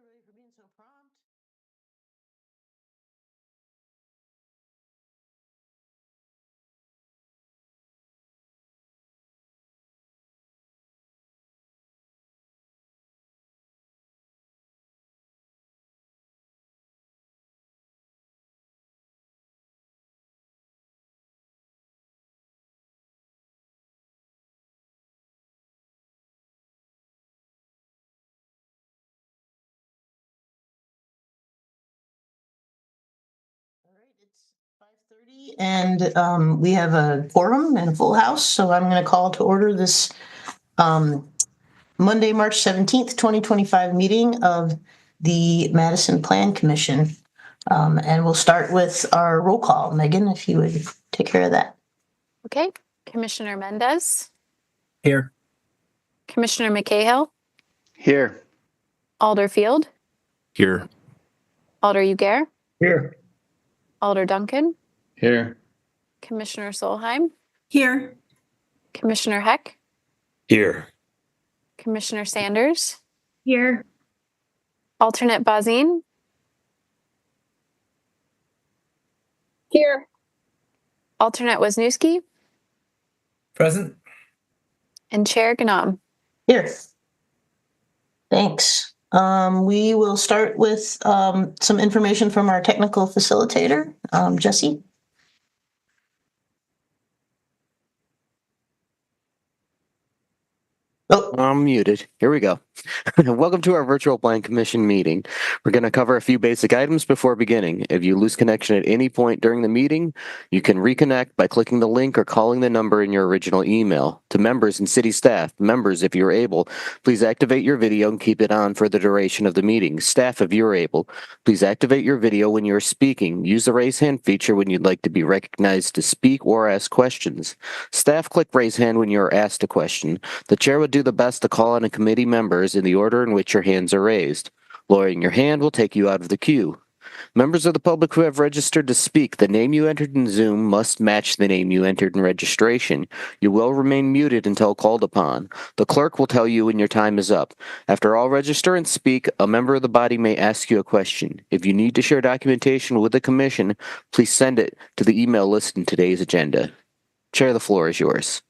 everybody for being so prompt. All right, it's 5:30 and we have a quorum and a full house, so I'm going to call to order this Monday, March 17th, 2025 meeting of the Madison Plan Commission. And we'll start with our roll call. Megan, if you would take care of that. Okay. Commissioner Mendez. Here. Commissioner McCahill. Here. Alder Field. Here. Alder Ugair. Here. Alder Duncan. Here. Commissioner Solheim. Here. Commissioner Heck. Here. Commissioner Sanders. Here. Alternate Bazine. Here. Alternate Wisniewski. Present. And Chair Ganam. Here. Thanks. We will start with some information from our technical facilitator, Jesse. Oh, I'm muted. Here we go. Welcome to our virtual plan commission meeting. We're going to cover a few basic items before beginning. If you lose connection at any point during the meeting, you can reconnect by clicking the link or calling the number in your original email. To members and city staff, members, if you're able, please activate your video and keep it on for the duration of the meeting. Staff, if you're able, please activate your video when you're speaking. Use the raise hand feature when you'd like to be recognized to speak or ask questions. Staff, click raise hand when you're asked a question. The chair would do the best to call on a committee members in the order in which your hands are raised. Lowering your hand will take you out of the queue. Members of the public who have registered to speak, the name you entered in Zoom must match the name you entered in registration. You will remain muted until called upon. The clerk will tell you when your time is up. After all register and speak, a member of the body may ask you a question. If you need to share documentation with the commission, please send it to the email listed in today's agenda. Chair, the floor is yours.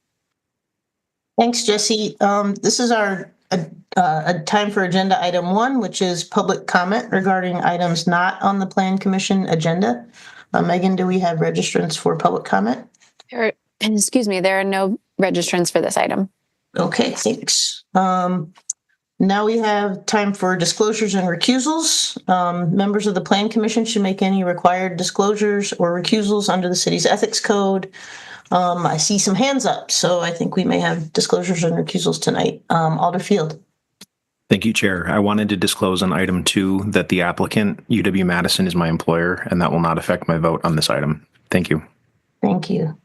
thanks, Jesse. This is our a time for agenda item 1, which is public comment regarding items not on the Plan Commission agenda. Megan, do we have registrants for public comment? Excuse me, there are no registrants for this item. Okay, thanks. Now we have time for disclosures and recusals. Members of the Plan Commission should make any required disclosures or recusals under the city's ethics code. I see some hands up, so I think we may have disclosures and recusals tonight. Alder Field. Thank you, Chair. I wanted to disclose on item 2 that the applicant, UW-Madison, is my employer, and that will not affect my vote on this item. Thank you. Thank you.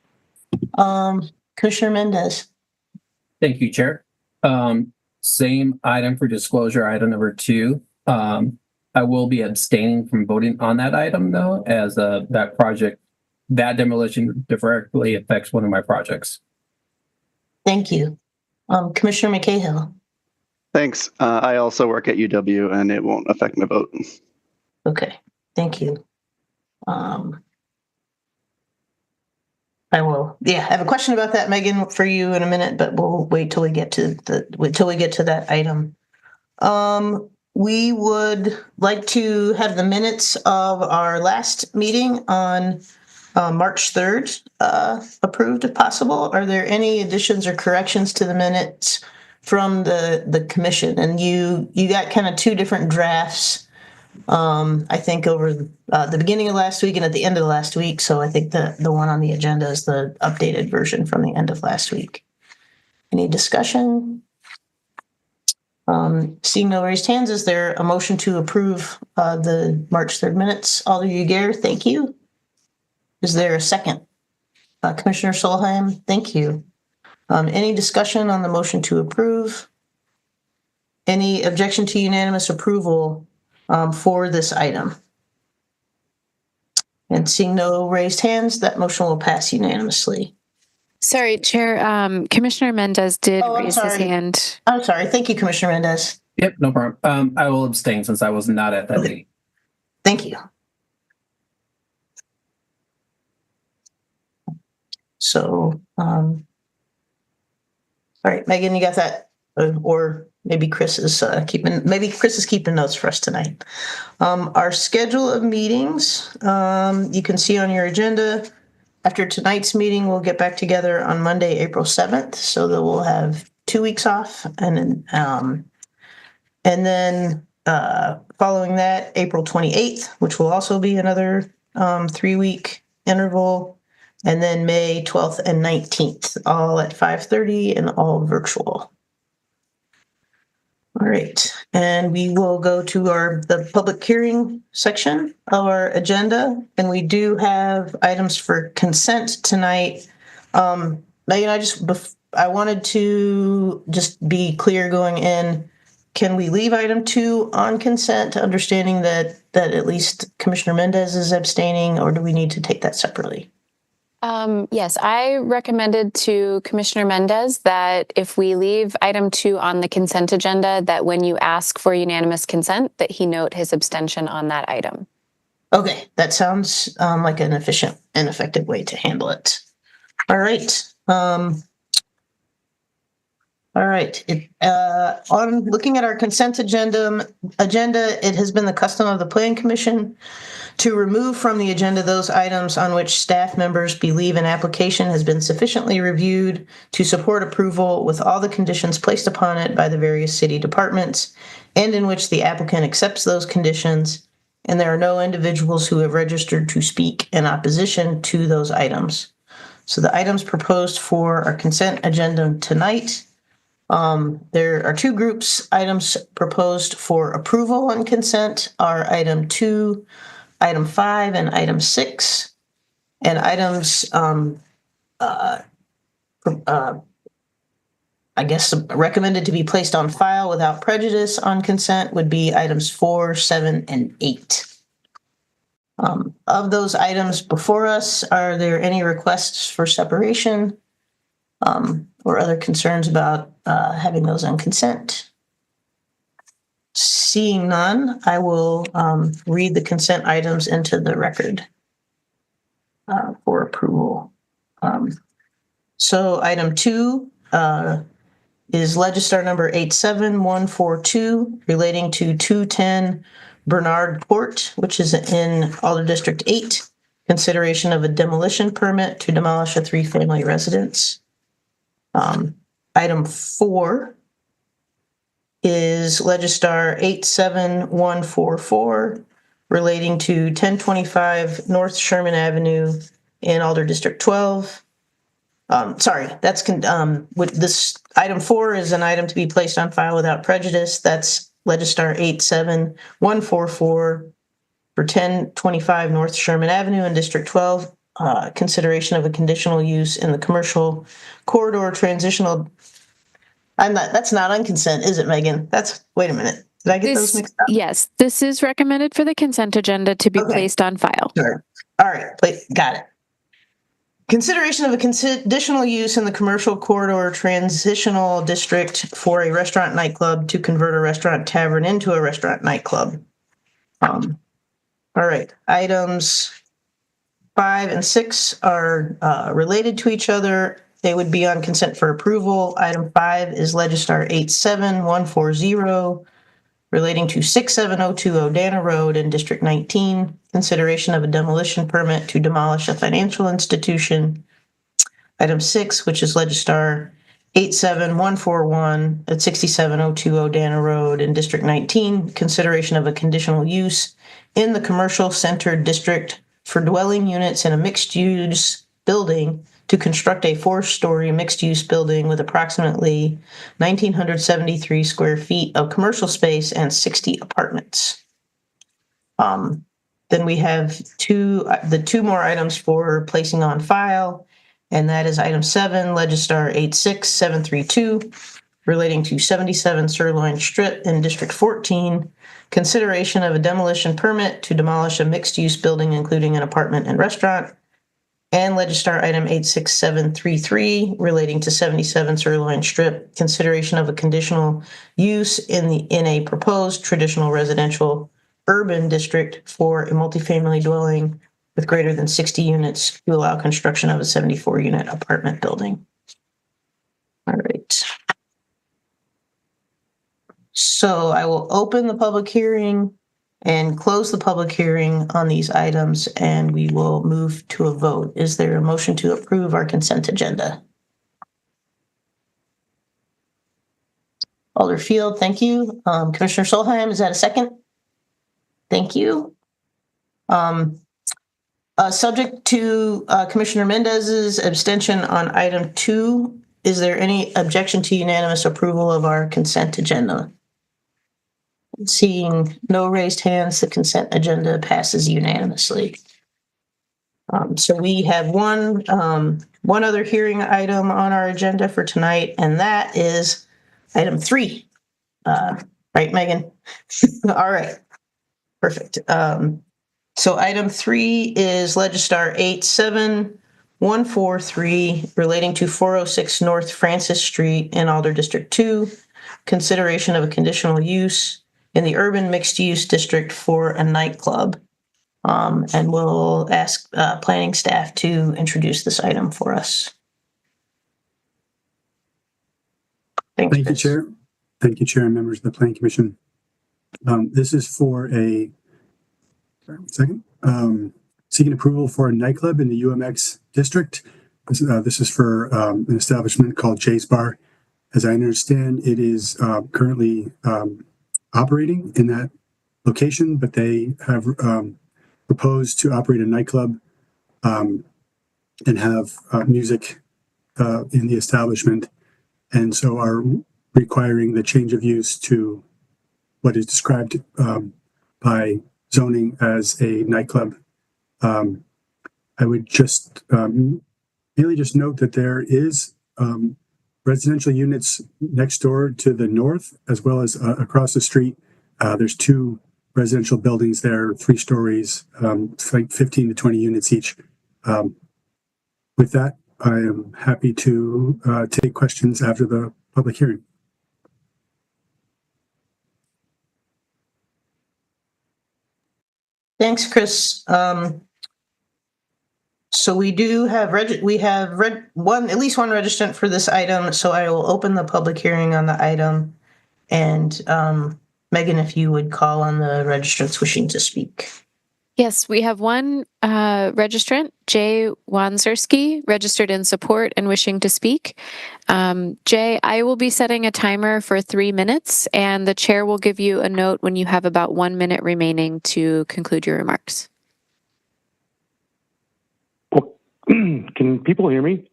Commissioner Mendez. Thank you, Chair. Same item for disclosure, item number 2. I will be abstaining from voting on that item, though, as that demolition directly affects one of my projects. Thank you. Commissioner McCahill. Thanks. I also work at UW and it won't affect my vote. Okay, thank you. I have a question about that, Megan, for you in a minute, but we'll wait till we get to that item. We would like to have the minutes of our last meeting on March 3rd approved if possible. Are there any additions or corrections to the minutes from the commission? And you got kind of 2 different drafts, I think, over the beginning of last week and at the end of last week. So I think the one on the agenda is the updated version from the end of last week. Any discussion? Seeing no raised hands, is there a motion to approve the March 3rd minutes? Alder Ugair, thank you. Is there a second? Commissioner Solheim, thank you. Any discussion on the motion to approve? Any objection to unanimous approval for this item? And seeing no raised hands, that motion will pass unanimously. Sorry, Chair. Commissioner Mendez did I'm raise his sorry. hand. I'm sorry. Thank you, Commissioner Mendez. Yep, no problem. I will abstain since I was not at that Okay. meeting. Thank you. So, all right, Megan, you got that? Or maybe Chris is keeping notes for us tonight. Our schedule of meetings, you can see on your agenda. After tonight's meeting, we'll get back together on Monday, April 7th, so that we'll have 2 weeks off, and then following that, April 28th, which will also be another 3-week interval, and then May 12th and 19th, all at 5:30 and all virtual. All right, and we will go to the public hearing section of our agenda, and we do have items for consent tonight. Megan, I wanted to just be clear going in. Can we leave item 2 on consent, understanding that at least Commissioner Mendez is abstaining, or do we need to take that separately? Yes, I recommended to Commissioner Mendez that if we leave item 2 on the consent agenda, that when you ask for unanimous consent, that he note his abstention on that item. Okay, that sounds like an efficient and effective way to handle it. All right. All right. On looking at our consent agenda, it has been the custom of the Planning Commission to remove from the agenda those items on which staff members believe an application has been sufficiently reviewed to support approval with all the conditions placed upon it by the various city departments, and in which the applicant accepts those conditions, and there are no individuals who have registered to speak in opposition to those items. So the items proposed for our consent agenda tonight, there are 2 groups. Items proposed for approval on consent are item 2, item 5, and item 6. And items, I guess, recommended to be placed on file without prejudice on consent would be items 4, 7, and 8. Of those items before us, are there any requests for separation or other concerns about having those on consent? Seeing none, I will read the consent items into the record for approval. So item 2 is Legistar number 87142 relating to 210 Bernard Court, which is in Alder District 8, consideration of a demolition permit to demolish a 3-family residence. Item 4 is Legistar 87144 relating to 1025 North Sherman Avenue in Alder District 12. With this item 4 is an item to be placed on file without prejudice. That's Legistar 87144 for 1025 North Sherman Avenue in District 12. Consideration of a conditional use in the commercial corridor transitional. That's not on consent, is it, Megan? Wait a minute. Did I get those mixed up? Yes, this is recommended for the consent agenda to be placed on file. Sure. All right, got it. Consideration of a conditional use in the commercial corridor transitional district for a restaurant nightclub to convert a restaurant tavern into a restaurant nightclub. All right, items 5 and 6 are related to each other. They would be on consent for approval. Item 5 is Legistar 87140 relating to 67020 Dana Road in District 19, consideration of a demolition permit to demolish a financial institution. Item 6, which is Legistar 87141 at 67020 Dana Road in District 19, consideration of a conditional use in the commercial center district for dwelling units in a mixed-use building to construct a 4-story mixed-use building with approximately 1,973 square feet of commercial space and 60 apartments. Then we have the 2 more items for placing on file, and that is item 7, Legistar 86732, relating to 77 Sirloin Strip in District 14, consideration of a demolition permit to demolish a mixed-use building including an apartment and restaurant. and Legistar item 86733 relating to 77 Sirloin Strip, consideration of a conditional use in a proposed traditional residential urban district for a multifamily dwelling with greater than 60 units to allow construction of a 74-unit apartment building. All right. So I will open the public hearing and close the public hearing on these items, and we will move to a vote. Is there a motion to approve our consent agenda? Alder Field, thank you. Commissioner Solheim, is that a second? Thank you. Subject to Commissioner Mendez's abstention on item 2, is there any objection to unanimous approval of our consent agenda? Seeing no raised hands, the consent agenda passes unanimously. So we have one other hearing item on our agenda for tonight, and that is item 3. Right, Megan? All right. Perfect. So item 3 is Legistar 87143 relating to 406 North Francis Street in Alder District 2, consideration of a conditional use in the urban mixed-use district for a nightclub. And we'll ask planning staff to introduce this item for us. Thanks, Thank you, Chris. Chair. Thank you, Chair and members of the Planning Commission. This is for seeking approval for a nightclub in the UMX district. This is for an establishment called Jay's Bar. As I understand, it is currently operating in that location, but they have proposed to operate a nightclub and have music in the establishment, and so are requiring the change of use to what is described by zoning as a nightclub. I would just merely just note that there is residential units next door to the north, as well as across the street. There's 2 residential buildings there, 3 stories, like 15 to 20 units each. With that, I am happy to take questions after the public hearing. Thanks, Chris. So we do have at least one registrant for this item. So I will open the public hearing on the item, and Megan, if you would call on the registrants wishing to speak. Yes, we have one registrant, Jay Wanzerski, registered in support and wishing to speak. Jay, I will be setting a timer for 3 minutes, and the chair will give you a note when you have about 1 minute remaining to conclude your remarks. Can people hear me?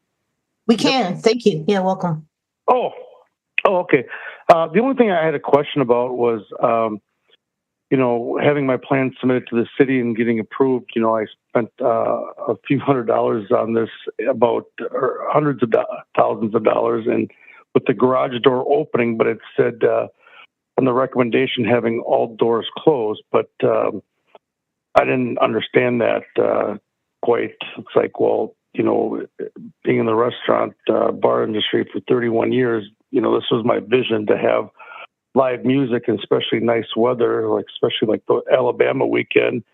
We can. Yep. Thank you. Yeah, welcome. Oh, okay. The only thing I had a question about was, having my plan submitted to the city and getting approved. I spent a few $100s on this, or hundreds of thousands of dollars, and with the garage door opening, but it said on the recommendation having all doors closed, but I didn't understand that quite. It's like, well, being in the restaurant bar industry for 31 years, this was my vision to have live music, and especially nice weather, especially like the Alabama weekend.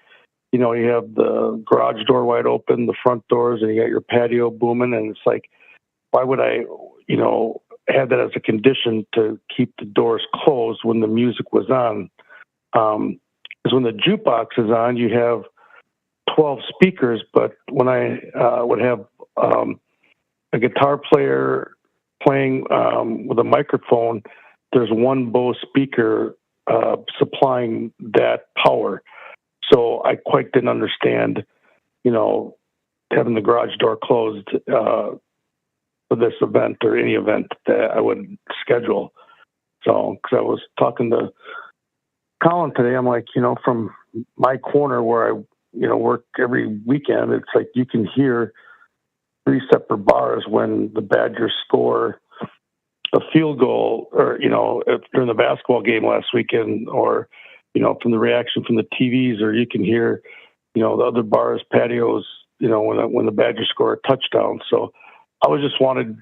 You have the garage door wide open, the front doors, and you got your patio booming. And it's like, why would I, have that as a condition to keep the doors closed when the music was on? Because when the jukebox is on, you have 12 speakers, but when I would have a guitar player playing with a microphone, there's one Bose speaker supplying that power. So I quite didn't understand, having the garage door closed for this event or any event that I would schedule. So, because I was talking to Colin today, I'm like, from my corner where I, work every weekend, it's like you can hear 3 separate bars when the Badgers score a field goal, or during the basketball game last weekend, or from the reaction from the TVs, or you can hear the other bars, patios when the Badgers score a touchdown. So I was just wanted,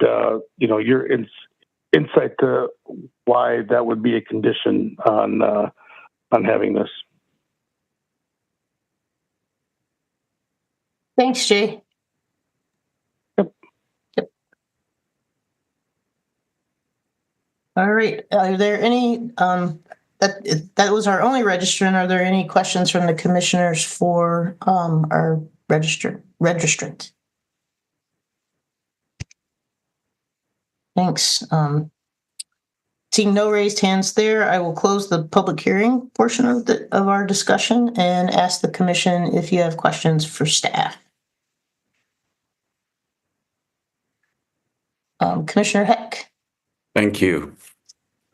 your insight to why that would be a condition on having this. Thanks, Jay. Yep. All right. Are there any, that was our only registrant. Are there any questions from the commissioners for our registrant? Thanks. Seeing no raised hands there, I will close the public hearing portion of our discussion and ask the commission if you have questions for staff. Commissioner Heck. Thank you.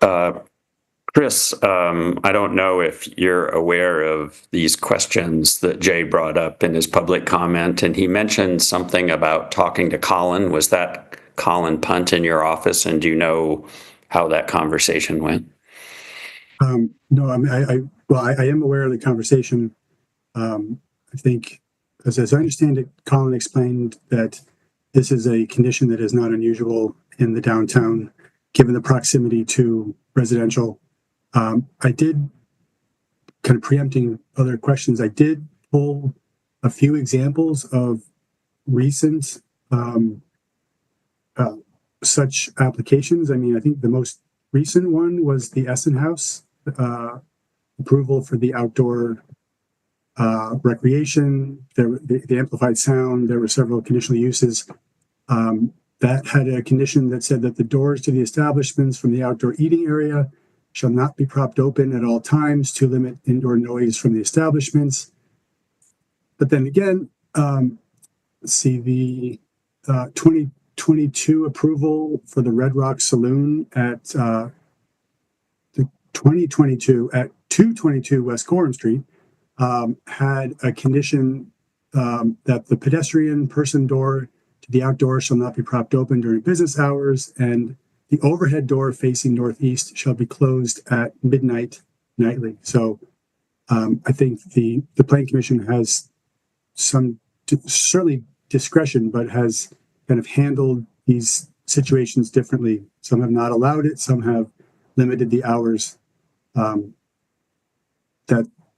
Chris, I don't know if you're aware of these questions that Jay brought up in his public comment, and he mentioned something about talking to Colin. Was that Colin Punt in your office, and do you know how that conversation went? No, I mean, I am aware of the conversation. I think, as I understand it, Colin explained that this is a condition that is not unusual in the downtown, given the proximity to residential. I did, kind of preempting other questions, I did pull a few examples of recent such applications. I mean, I think the most recent one was the Essen House approval for the outdoor recreation, the amplified sound. There were several conditional uses. That had a condition that said that the doors to the establishments from the outdoor eating area shall not be propped open at all times to limit indoor noise from the establishments. But then again, let's see, the 2022 approval for the Red Rock Saloon at the 2022 at 222 West Gorham Street had a condition that the pedestrian person door to the outdoors shall not be propped open during business hours, and the overhead door facing northeast shall be closed at midnight nightly. So I think the Planning Commission has some certainly discretion, but has kind of handled these situations differently. Some have not allowed it, some have limited the hours that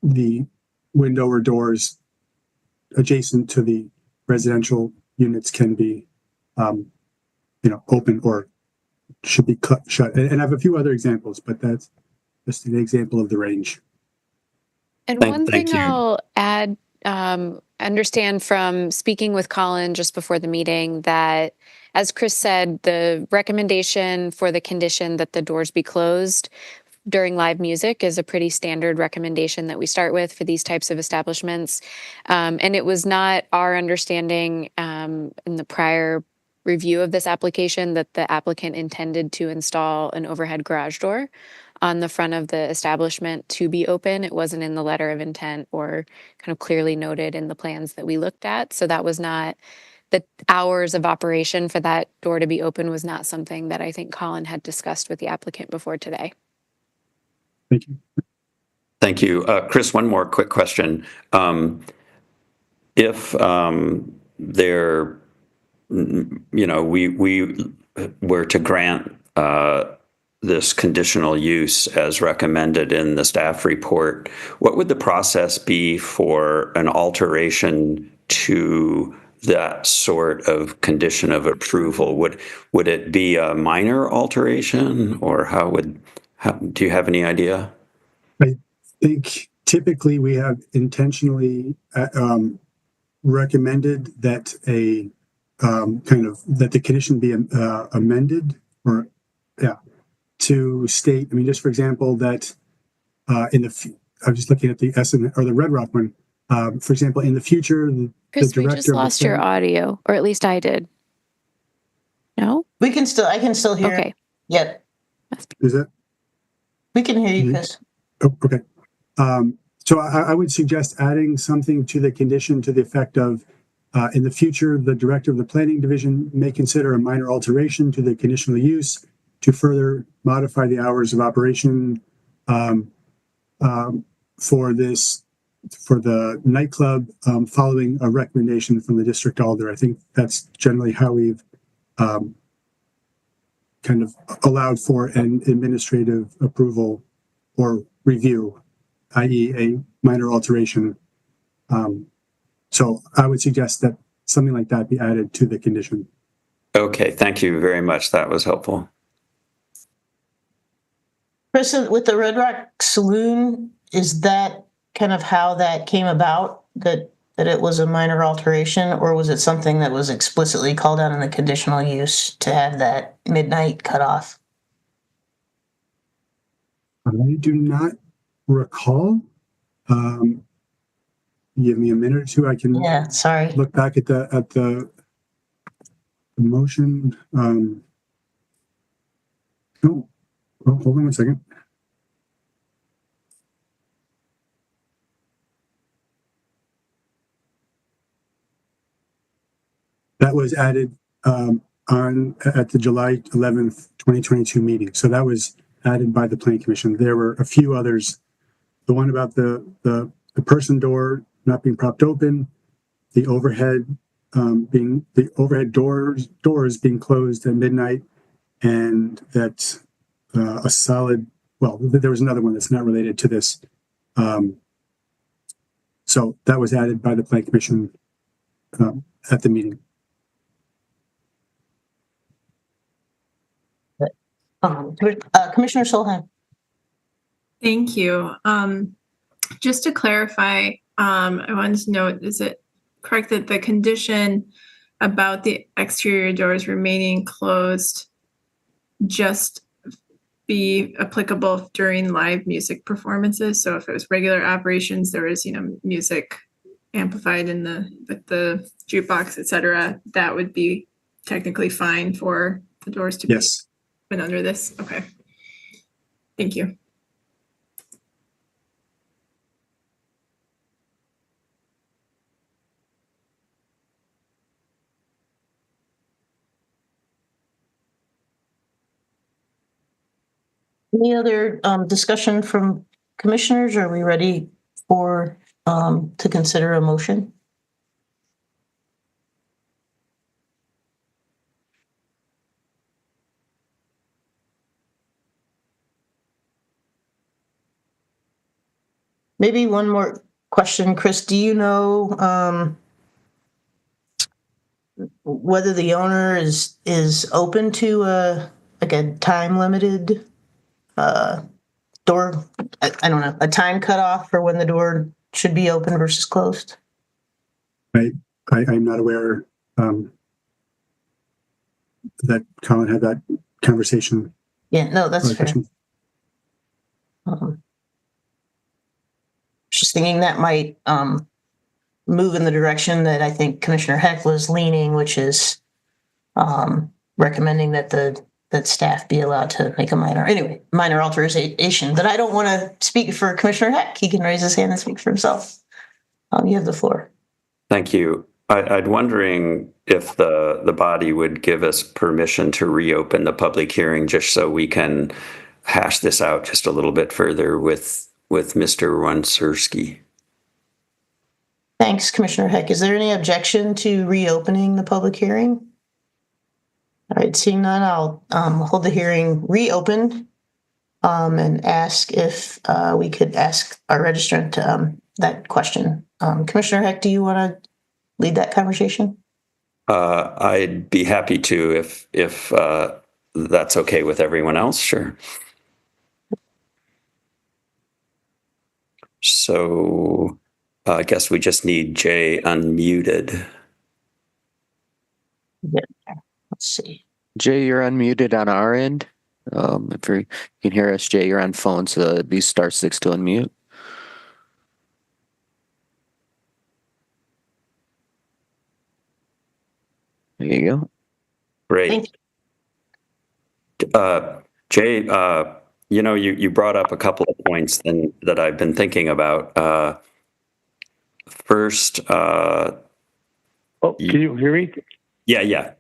the window or doors adjacent to the residential units can be, open or should be shut. And I have a few other examples, but that's just an example of the range. And Thank one thing you. I'll add, understand from speaking with Colin just before the meeting that, as Chris said, the recommendation for the condition that the doors be closed during live music is a pretty standard recommendation that we start with for these types of establishments. And it was not our understanding in the prior review of this application that the applicant intended to install an overhead garage door on the front of the establishment to be open. It wasn't in the letter of intent or kind of clearly noted in the plans that we looked at. So that was not, the hours of operation for that door to be open was not something that I think Colin had discussed with the applicant before today. Thank you. Thank you. Chris, one more quick question. If there, we were to grant this conditional use as recommended in the staff report, what would the process be for an alteration to that sort of condition of approval? Would it be a minor alteration, or do you have any idea? I think typically we have intentionally recommended that that the condition be amended, or to state. I mean, just for example, that I'm just looking at the Essen or the Red Rock one. For example, in the future, Chris, we just lost your audio, or at least I did. No? I can still hear. Okay. Yep. Is that? We can hear you, Chris. Oh, okay. So I would suggest adding something to the condition to the effect of, in the future, the director of the planning division may consider a minor alteration to the conditional use to further modify the hours of operation for this for the nightclub, following a recommendation from the district alder. I think that's generally how we've kind of allowed for an administrative approval or review, i.e. a minor alteration. So I would suggest that something like that be added to the condition. Okay, thank you very much. That was helpful. Chris, with the Red Rock Saloon, is that kind of how that came about, that it was a minor alteration, or was it something that was explicitly called out in the conditional use to have that midnight cutoff? I do not recall. Give me a minute or two. I can look back at the motion. Oh, hold on 1 second. That was added at the July 11th, 2022 meeting. So that was added by the Planning Commission. There were a few others. The one about the person door not being propped open, the overhead doors being closed at midnight, and that a solid. Well, there was another one that's not related to this. So that was added by the Planning Commission at the meeting. Commissioner Solheim. Thank you. Just to clarify, I wanted to note, is it correct that the condition about the exterior doors remaining closed just be applicable during live music performances? So if it was regular operations, there is, music amplified in the jukebox, etc., that would be technically fine for the doors to be open under this? Okay. Thank you. Any other discussion from commissioners? Are we ready for to consider a motion? Maybe one more question, Chris. Do you know whether the owner is open to a time limited door? I don't know, a time cutoff for when the door should be open versus closed? I'm not aware that Colin had that conversation. Yeah, no, that's fair. Just thinking that might move in the direction that I think Commissioner Heck was leaning, which is recommending that staff be allowed to make a minor alteration. But I don't want to speak for Commissioner Heck. He can raise his hand and speak for himself. You have the floor. Thank you. I'd wondering if the body would give us permission to reopen the public hearing just so we can hash this out just a little bit further with Mr. Wansurski. Thanks, Commissioner Heck. Is there any objection to reopening the public hearing? All right, seeing none, I'll hold the hearing reopened and ask if we could ask our registrant that question. Commissioner Heck, do you want to lead that conversation? I'd be happy to if that's okay with everyone else. Sure. So I guess we just need Jay unmuted. Yeah. Let's see. Jay, you're unmuted on our end. If you can hear us, Jay, you're on phone, so it'd be *6 to unmute. There you go. Great. Jay, you brought up a couple of points that I've been thinking about. First, can you hear me? Yeah.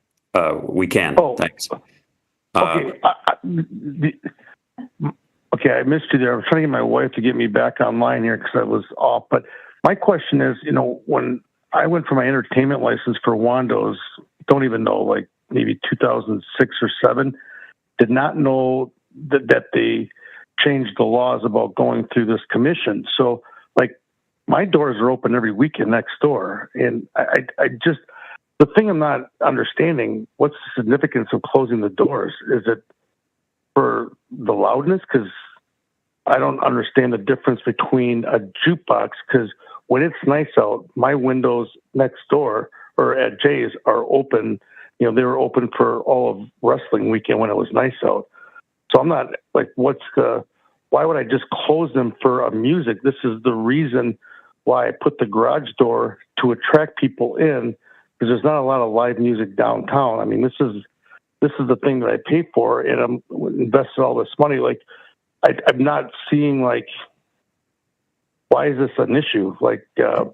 We can. Oh, thanks. Okay. I missed you there. I was trying to get my wife to get me back online here because I was off. But my question is, when I went for my entertainment license for Wando's, don't even know, like maybe 2006 or 7, did not know that they changed the laws about going through this commission. So, like, my doors are open every weekend next door. And I just, the thing I'm not understanding, what's the significance of closing the doors? Is it for the loudness? Because I don't understand the difference between a jukebox, because when it's nice out, my windows next door or at Jay's are open. They were open for all of wrestling weekend when it was nice out. So I'm not like, why would I just close them for a music? This is the reason why I put the garage door to attract people in, because there's not a lot of live music downtown. I mean, this is the thing that I pay for, and I'm invested all this money. Like, I'm not seeing, like, why is this an issue? Like, I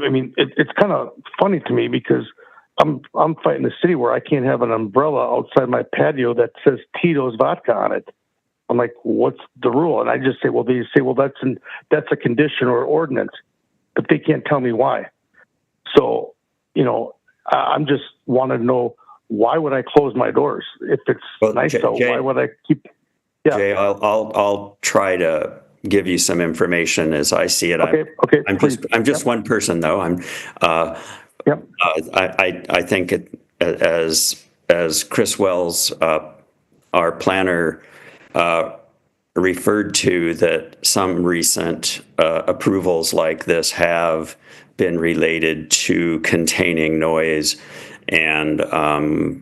mean, it's kind of funny to me, because I'm fighting the city where I can't have an umbrella outside my patio that says Tito's vodka on it. I'm like, what's the rule? And I just say, that's a condition or ordinance, but they can't tell me why. So, I'm just want to know, why would I close my doors if it's nice out? Why would I keep? Yeah. Jay, I'll try to give you some information as I see it. Okay. I'm just one person, though. I think as Chris Wells, our planner, referred to, that some recent approvals like this have been related to containing noise, and I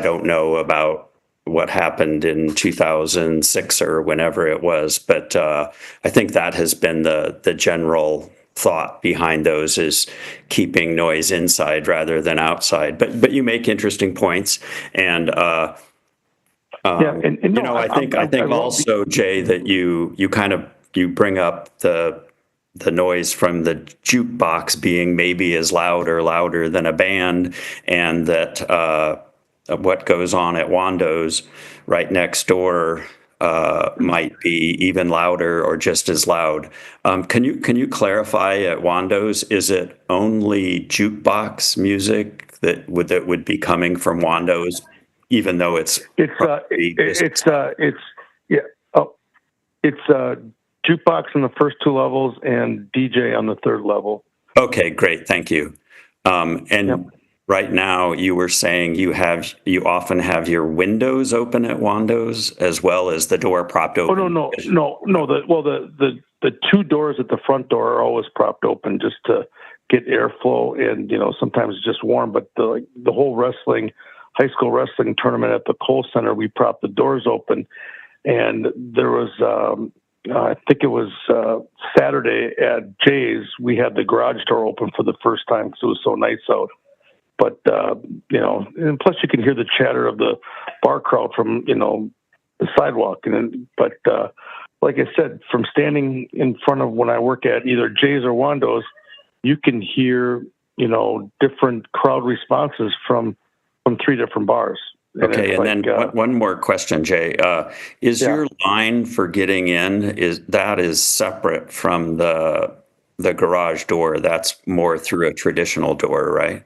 don't know about what happened in 2006 or whenever it was, but I think that has been the general thought behind those, is keeping noise inside rather than outside. But you make interesting points, and I think also, Jay, that you bring up the noise from the jukebox being maybe as loud or louder than a band, and that what goes on at Wando's right next door might be even louder or just as loud. Can you clarify, at Wando's, is it only jukebox music that would be coming from Wando's, even though it's jukebox in the first 2 levels and DJ on the 3rd level. Okay, great, thank you. Right now, you were saying you often have your windows open at Wando's as well as the door propped open. Oh no. The 2 doors at the front door are always propped open just to get airflow, and sometimes it's just warm. But the whole high school wrestling tournament at the Kohl Center, we propped the doors open, and there was I think it was Saturday at Jay's, we had the garage door open for the first time because it was so nice out. But, and plus you can hear the chatter of the bar crowd from, the sidewalk. But like I said, from standing in front of, when I work at either Jay's or Wando's, you can hear, different crowd responses from 3 different bars. Okay, and then one more question, Jay. Is your line for getting in, is separate from the garage door? That's more through a traditional door, right?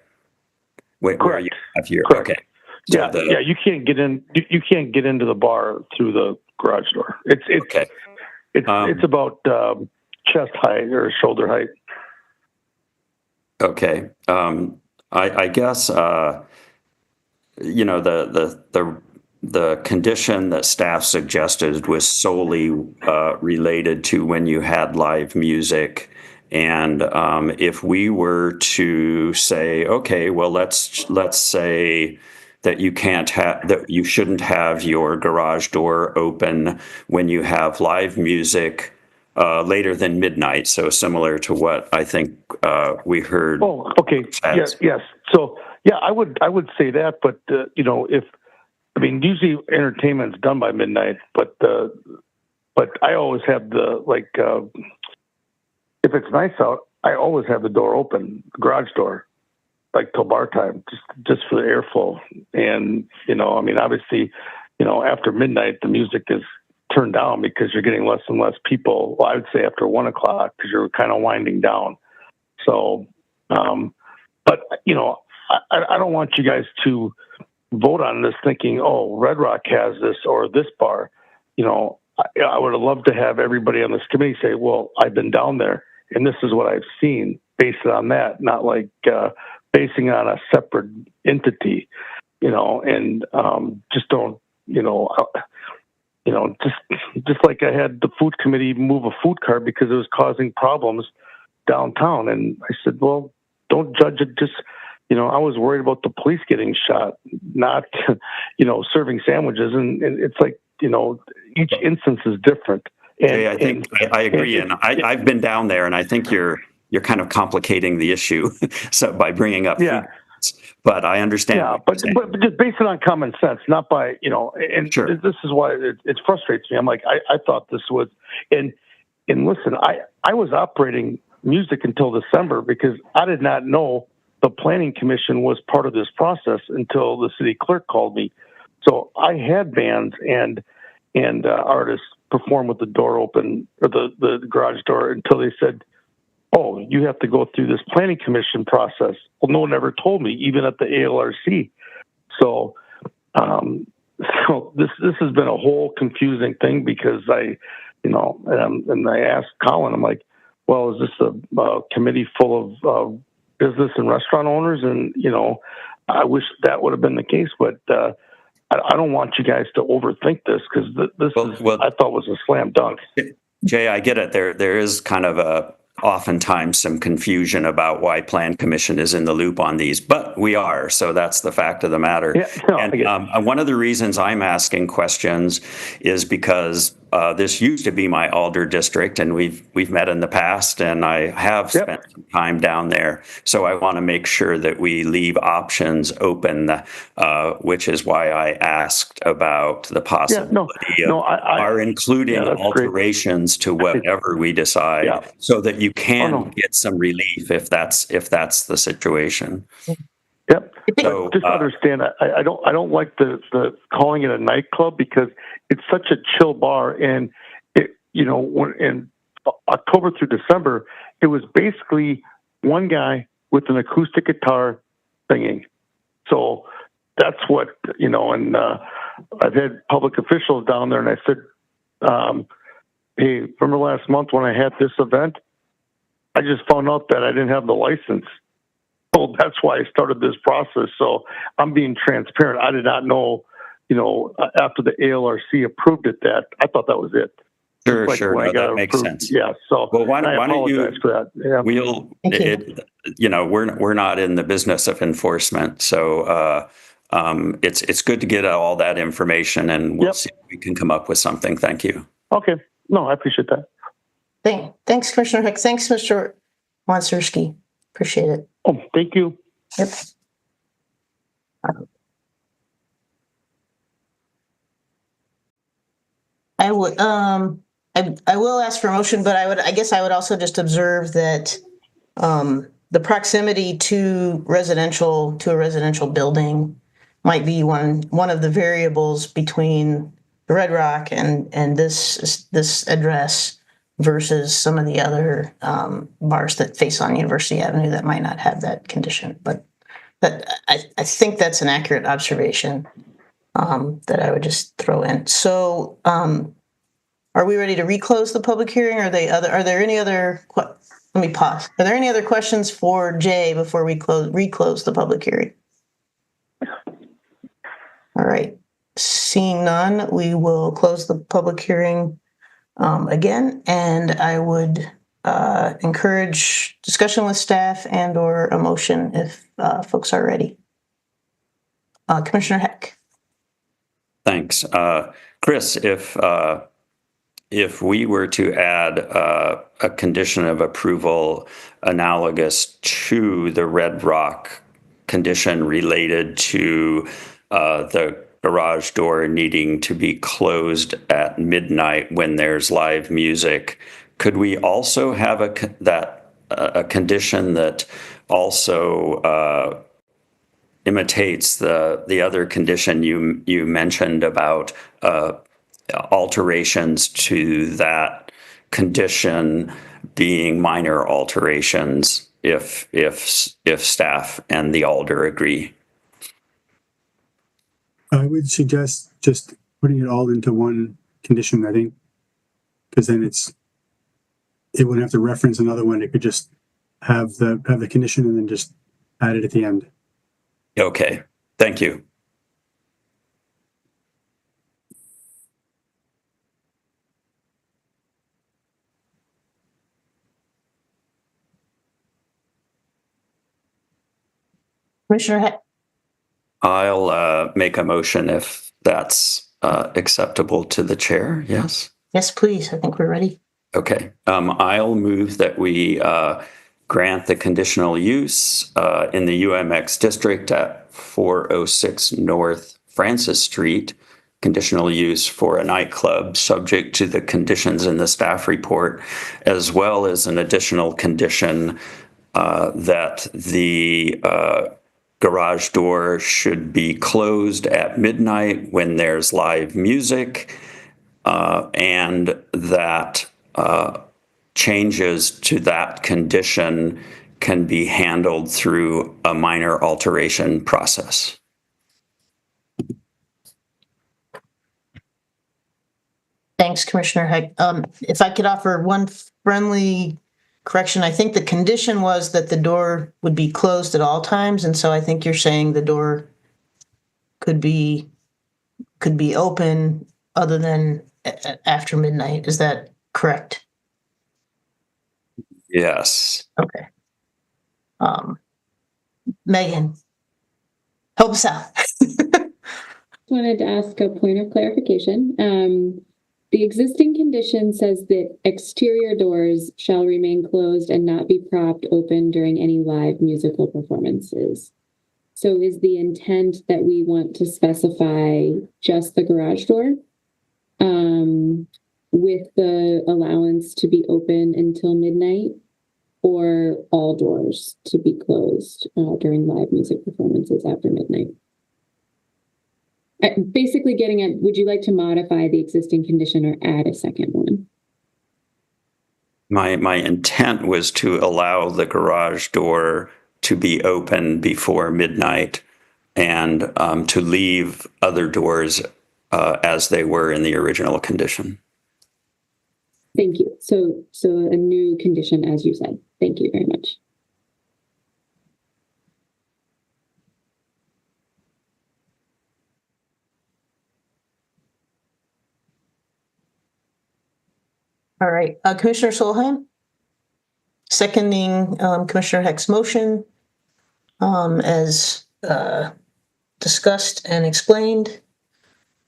Where you have your Correct. Okay. So you can't get in. You can't get into the bar through the garage door. It's okay. It's about chest height or shoulder height. Okay. I guess the condition that staff suggested was solely related to when you had live music. And if we were to say, okay, well, let's say that you shouldn't have your garage door open when you have live music later than midnight. So similar to what I think we heard. Oh, okay. Yes. So I would say that, but usually entertainment's done by midnight, but I always have if it's nice out, I always have the door open, the garage door, like till bar time, just for the airflow. And, obviously, after midnight, the music is turned down because you're getting less and less people. Well, I would say after 1 o'clock because you're kind of winding down. So, but you know, I don't want you guys to vote on this thinking, oh, Red Rock has this or this bar. You know, I would have loved to have everybody on this committee say, well, I've been down there and this is what I've seen, based it on that, not like basing on a separate entity, you know, and just don't, just like I had the food committee move a food cart because it was causing problems downtown. And I said, well, don't judge it. Just, you know, I was worried about the police getting shot, not, you know, serving sandwiches. And it's like, you know, each instance is different. And I think I agree. And I've been down there, and I think you're kind of complicating the issue so by bringing up food. But I understand. Yeah, but just based it on common sense, not by, you know, and sure. This is why it frustrates me. I'm like, I thought this was, and listen, I was operating music until December because I did not know the planning commission was part of this process until the city clerk called me. So I had bands and artists perform with the door open or the garage door until they said, oh, you have to go through this planning commission process. Well, no one ever told me, even at the ALRC. So, so this has been a whole confusing thing because I asked Colin, I'm like, well, is this a committee full of business and restaurant owners? And, you know, I wish that would have been the case, but I don't want you guys to overthink this because I thought was a slam dunk. Jay, I get it. There is kind of oftentimes some confusion about why Plan Commission is in the loop on these, but we are. So that's the fact of the matter. Yeah, no, and one of the reasons I'm asking questions is because this used to be my Alder district, and we've met in the past, and I have spent some time down there. So I want to make sure that we leave options open, which is why I asked about the possibility of including alterations to whatever we decide, so that you can get some relief if that's the situation. Yep. So, just understand, I don't like the calling it a nightclub because it's such a chill bar, and it, you know, when in October through December, it was basically one guy with an acoustic guitar singing. So that's what, you know, and I've had public officials down there, and I said, hey, remember last month when I had this event? I just found out that I didn't have the license. So that's why I started this process. So I'm being transparent. I did not know, you know, after the ALRC approved it, that I thought that was it. Sure. No, that makes sense. Yeah. So well, why don't you? For that. Yeah. You know, we're not in the business of enforcement, so it's good to get all that information, and we'll see if we can come up with something. Thank you. Okay. No, I appreciate that. Thanks, Commissioner Hicks. Thanks, Mr. Wonserski. Appreciate it. Oh, thank you. Yep. I would, I will ask for a motion, but I guess I would also just observe that the proximity to a residential building might be one of the variables between Red Rock and this address versus some of the other bars that face on University Avenue that might not have that condition. But I think that's an accurate observation that I would just throw in. So are we ready to reclose the public hearing? Are there any other, let me pause. Are there any other questions for Jay before we reclose the public hearing? All right. Seeing none, we will close the public hearing again, and I would encourage discussion with staff and or a motion if folks are ready. Commissioner Heck. Thanks. Chris, if we were to add a condition of approval analogous to the Red Rock condition related to the garage door needing to be closed at midnight when there's live music, could we also have a condition that also imitates the other condition you mentioned about alterations to that condition being minor alterations if staff and the alder agree. I would suggest just putting it all into one condition, I think, because then it wouldn't have to reference another one. It could just have the condition and then just add it at the end. Okay, thank you. Commissioner Heck? I'll make a motion if that's acceptable to the chair. Yes. Yes, please. I think we're ready. Okay. I'll move that we grant the conditional use in the UMX district at 406 North Francis Street, conditional use for a nightclub subject to the conditions in the staff report, as well as an additional condition that the garage door should be closed at midnight when there's live music, and that changes to that condition can be handled through a minor alteration process. Thanks, Commissioner Heck. If I could offer one friendly correction, I think the condition was that the door would be closed at all times, and so I think you're saying the door could be open other than after midnight. Is that correct? Yes. Okay. Megan, help us out. Wanted to ask a point of clarification. The existing condition says that exterior doors shall remain closed and not be propped open during any live musical performances. So is the intent that we want to specify just the garage door with the allowance to be open until midnight, or all doors to be closed during live music performances after midnight? Basically getting at, would you like to modify the existing condition or add a second one? My intent was to allow the garage door to be open before midnight and to leave other doors as they were in the original condition. Thank you. So a new condition, as you said. Thank you very much. All right, Commissioner Solheim, seconding Commissioner Heck's motion as discussed and explained.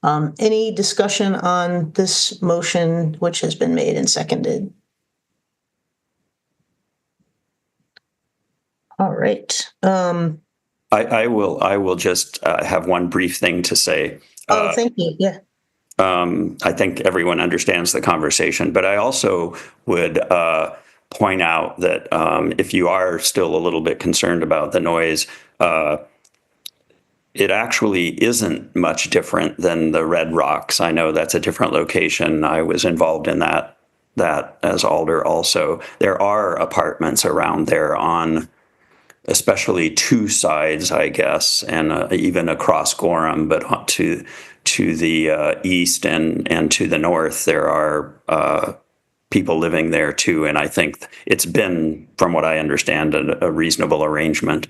Any discussion on this motion which has been made and seconded? All right. I will just have one brief thing to say. Thank you. Yeah. I think everyone understands the conversation, but I also would point out that if you are still a little bit concerned about the noise, it actually isn't much different than the Red Rocks. I know that's a different location. I was involved in that as alder also. There are apartments around there on especially two sides, I guess, and even across Gorham, but to the east and to the north, there are people living there too. And I think it's been, from what I understand, a reasonable arrangement.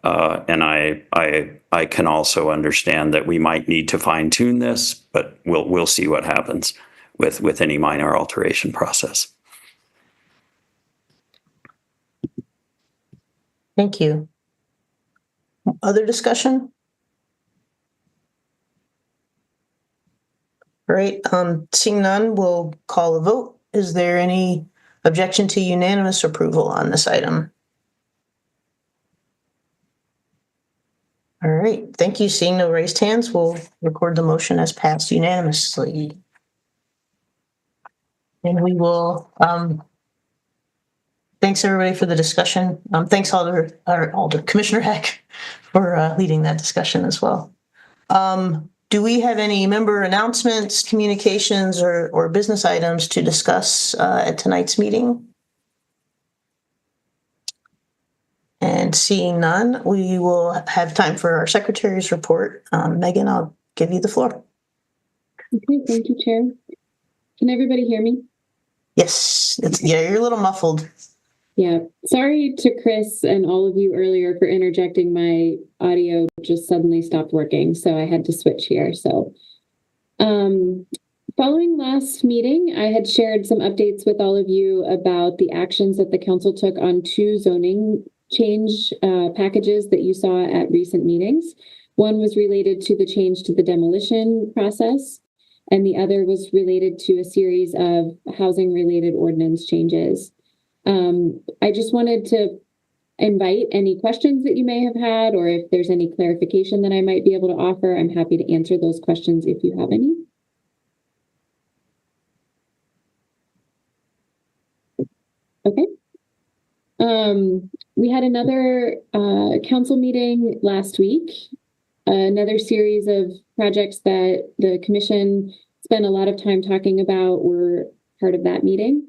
And I can also understand that we might need to fine tune this, but we'll see what happens with any minor alteration process. Thank you. Other discussion? All right, seeing none, we'll call a vote. Is there any objection to unanimous approval on this item? All right, thank you. Seeing no raised hands, we'll record the motion as passed unanimously. And we will, thanks everybody for the discussion. Thanks Alder Commissioner Heck for leading that discussion as well. do we have any member announcements, communications, or business items to discuss at tonight's meeting? And seeing none, we will have time for our secretary's report. Megan, I'll give you the floor. Okay, thank you, Chair. Can everybody hear me? Yes, you're a little muffled. Yeah, sorry to Chris and all of you earlier for interjecting. My audio just suddenly stopped working, so I had to switch here. So, following last meeting, I had shared some updates with all of you about the actions that the council took on 2 zoning change packages that you saw at recent meetings. One was related to the change to the demolition process, and the other was related to a series of housing-related ordinance changes. I just wanted to invite any questions that you may have had, or if there's any clarification that I might be able to offer, I'm happy to answer those questions if you have any. Okay. We had another council meeting last week, another series of projects that the commission spent a lot of time talking about were part of that meeting.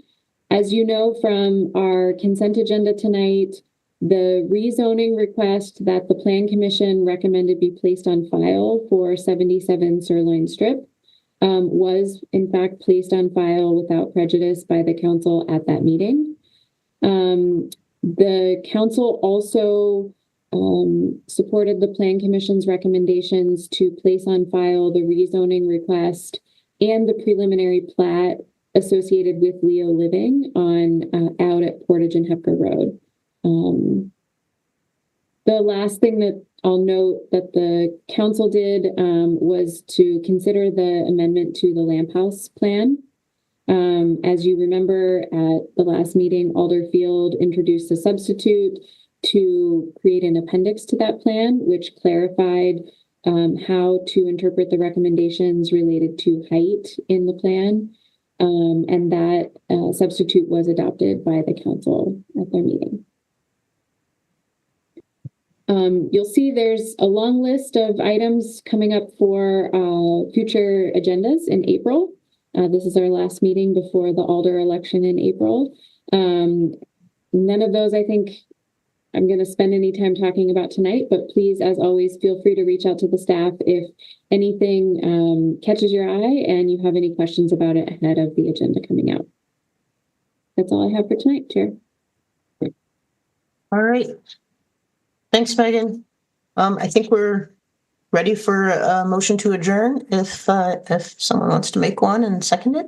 As you know from our consent agenda tonight, the rezoning request that the Plan Commission recommended be placed on file for 77 Sirloin Strip was in fact placed on file without prejudice by the council at that meeting. The council also supported the Plan Commission's recommendations to place on file the rezoning request and the preliminary plat associated with Leo Living on out at Portage and Hepker Road. The last thing that I'll note that the council did was to consider the amendment to the Lamp House plan. As you remember at the last meeting, Alderfield introduced a substitute to create an appendix to that plan, which clarified how to interpret the recommendations related to height in the plan. And that substitute was adopted by the council at their meeting. You'll see there's a long list of items coming up for future agendas in April. This is our last meeting before the Alder election in April. None of those I think I'm going to spend any time talking about tonight, but please, as always, feel free to reach out to the staff if anything catches your eye and you have any questions about it ahead of the agenda coming out. That's all I have for tonight, Chair. All right. Thanks, Megan. I think we're ready for a motion to adjourn if someone wants to make one and second it.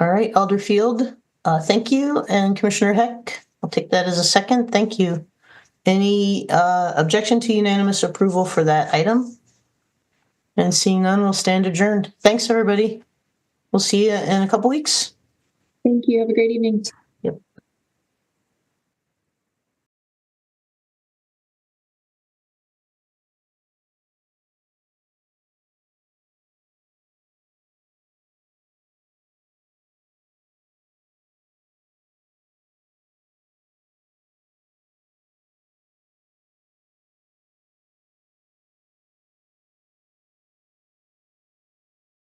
All right, Alderfield, thank you. And Commissioner Heck, I'll take that as a second. Thank you. Any objection to unanimous approval for that item? And seeing none, we'll stand adjourned. Thanks, everybody. We'll see you in a couple weeks. Thank you. Have a great evening.